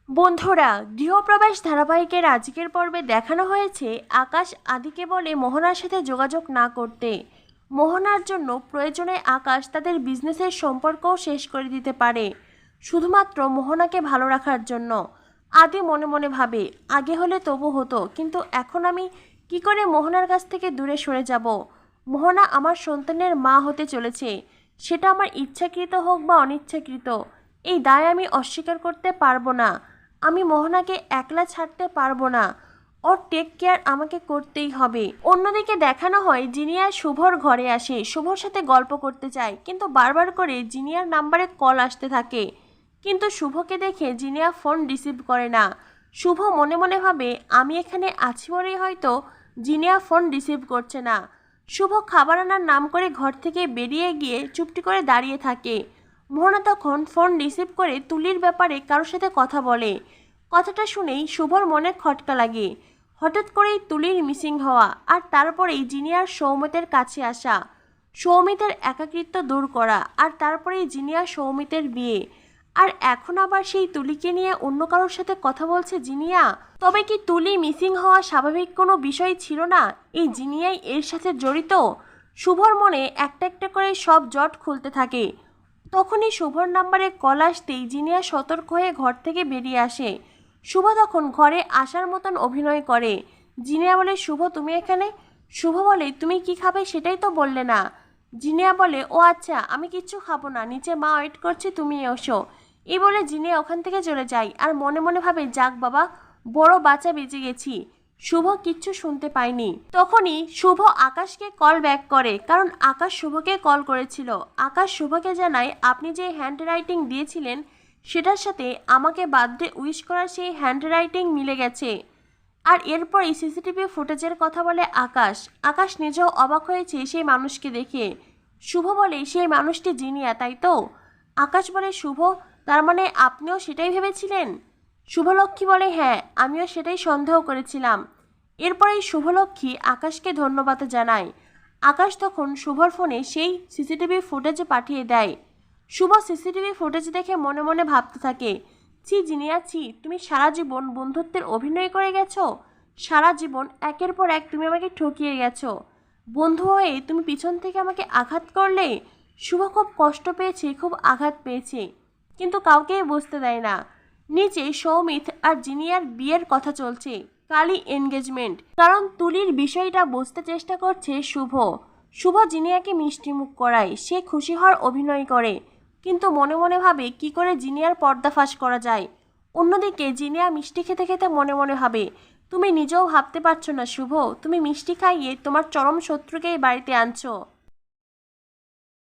বন্ধুরা, গৃহপ্রবেশ ধারাবাহিকের আজকের পর্বে দেখানো হয়েছে আকাশ আদিকে বলে মোহনার সাথে যোগাযোগ না করতে। মোহনার জন্য প্রয়োজনে আকাশ তাদের বিজনেসের সম্পর্কও শেষ করে দিতে পারে, শুধুমাত্র মোহনাকে ভালো রাখার জন্য। আদি মনে মনে ভাবে, আগে হলে তবু হতো, কিন্তু এখন আমি কি করে মোহনার কাছ থেকে দূরে সরে যাব? মোহনা আমার সন্তানের মা হতে চলেছে, সেটা আমার ইচ্ছাকৃত হোক বা অনিচ্ছাকৃত। এই দায় আমি অস্বীকার করতে পারবো না। আমি মোহনাকে একলা ছাড়তে পারবো না, ওর টেক কেয়ার আমাকে করতেই হবে। অন্যদিকে দেখানো হয় জিনিয়া শুভর ঘরে আসে, শুভর সাথে গল্প করতে চায়, কিন্তু বারবার করে জিনিয়ার নাম্বারে কল আসতে থাকে। কিন্তু শুভকে দেখে জিনিয়া ফোন রিসিভ করে না। শুভ মনে মনে ভাবে, আমি এখানে আছি বলেই হয়তো জিনিয়া ফোন রিসিভ করছে না। শুভ খাবার আনার নাম করে ঘর থেকে বেরিয়ে গিয়ে চুপটি করে দাঁড়িয়ে থাকে। মোহনা তখন ফোন রিসিভ করে তুলির ব্যাপারে কারোর সাথে কথা বলে। কথাটা শুনেই শুভর মনে খটকা লাগে। হঠাৎ করেই তুলির মিসিং হওয়া, আর তারপরেই জিনিয়ার সৌমিতের কাছে আসা, সৌমিতের একাকিত্ব দূর করা, আর তারপরেই জিনিয়া সৌমিতের বিয়ে, আর এখন আবার সেই তুলিকে নিয়ে অন্য কারোর সাথে কথা বলছে জিনিয়া। তবে কি তুলি মিসিং হওয়া স্বাভাবিক কোনো বিষয় ছিল না? এই জিনিয়াই এর সাথে জড়িত? শুভর মনে একটা একটা করে সব জট খুলতে থাকে। তখনই শুভর নাম্বারে কল আসতেই জিনিয়া সতর্ক হয়ে ঘর থেকে বেরিয়ে আসে। শুভ তখন ঘরে আসার মতন অভিনয় করে। জিনিয়া বলে, শুভ তুমি এখানে? শুভ বলে, তুমি কি খাবে সেটাই তো বললে না। জিনিয়া বলে, ও আচ্ছা, আমি কিচ্ছু খাবো না, নিচে মা ওয়েট করছে, তুমি এসো। এই বলে জিনিয়া ওখান থেকে চলে যায়, আর মনে মনে ভাবে, যাক বাবা, বড় বাঁচা বেঁচে গেছি। শুভ কিচ্ছু শুনতে পায়নি। তখনই শুভ আকাশকে কল ব্যাক করে, কারণ আকাশ শুভকে কল করেছিল। আকাশ শুভকে জানায়, আপনি যে হ্যান্ড রাইটিং দিয়েছিলেন সেটার সাথে আমাকে বার্থডে উইশ করার সেই হ্যান্ড রাইটিং মিলে গেছে। আর এরপরই সিসিটিভি ফুটেজের কথা বলে আকাশ। আকাশ নিজেও অবাক হয়েছে সেই মানুষকে দেখে। শুভ বলে, সেই মানুষটি জিনিয়া, তাই তো? আকাশ বলে, শুভ, তার মানে আপনিও সেটাই ভেবেছিলেন? শুভলক্ষ্মী বলে, হ্যাঁ, আমিও সেটাই সন্দেহ করেছিলাম। এরপরেই শুভলক্ষ্মী আকাশকে ধন্যবাদ জানায়। আকাশ তখন শুভর ফোনে সেই সিসিটিভি ফুটেজ পাঠিয়ে দেয়। শুভ সিসিটিভি ফুটেজ দেখে মনে মনে ভাবতে থাকে, ছি জিনিয়া ছি, তুমি সারা জীবন বন্ধুত্বের অভিনয় করে গেছো। সারা জীবন একের পর এক তুমি আমাকে ঠকিয়ে গেছো। বন্ধু হয়ে তুমি পিছন থেকে আমাকে আঘাত করলে। শুভ খুব কষ্ট পেয়েছে, খুব আঘাত পেয়েছে, কিন্তু কাউকেই বুঝতে দেয় না। নিচে সৌমিত আর জিনিয়ার বিয়ের কথা চলছে, কালই এনগেজমেন্ট। কারণ তুলির বিষয়টা বুঝতে চেষ্টা করছে শুভ। শুভ জিনিয়াকে মিষ্টিমুখ করায়, সে খুশি হওয়ার অভিনয় করে, কিন্তু মনে মনে ভাবে কি করে জিনিয়ার পর্দাফাশ করা যায়। অন্যদিকে জিনিয়া মিষ্টি খেতে খেতে মনে মনে ভাবে, তুমি নিজেও ভাবতে পারছো না শুভ, তুমি মিষ্টি খাইয়ে তোমার চরম শত্রুকে এই বাড়িতে আনছো।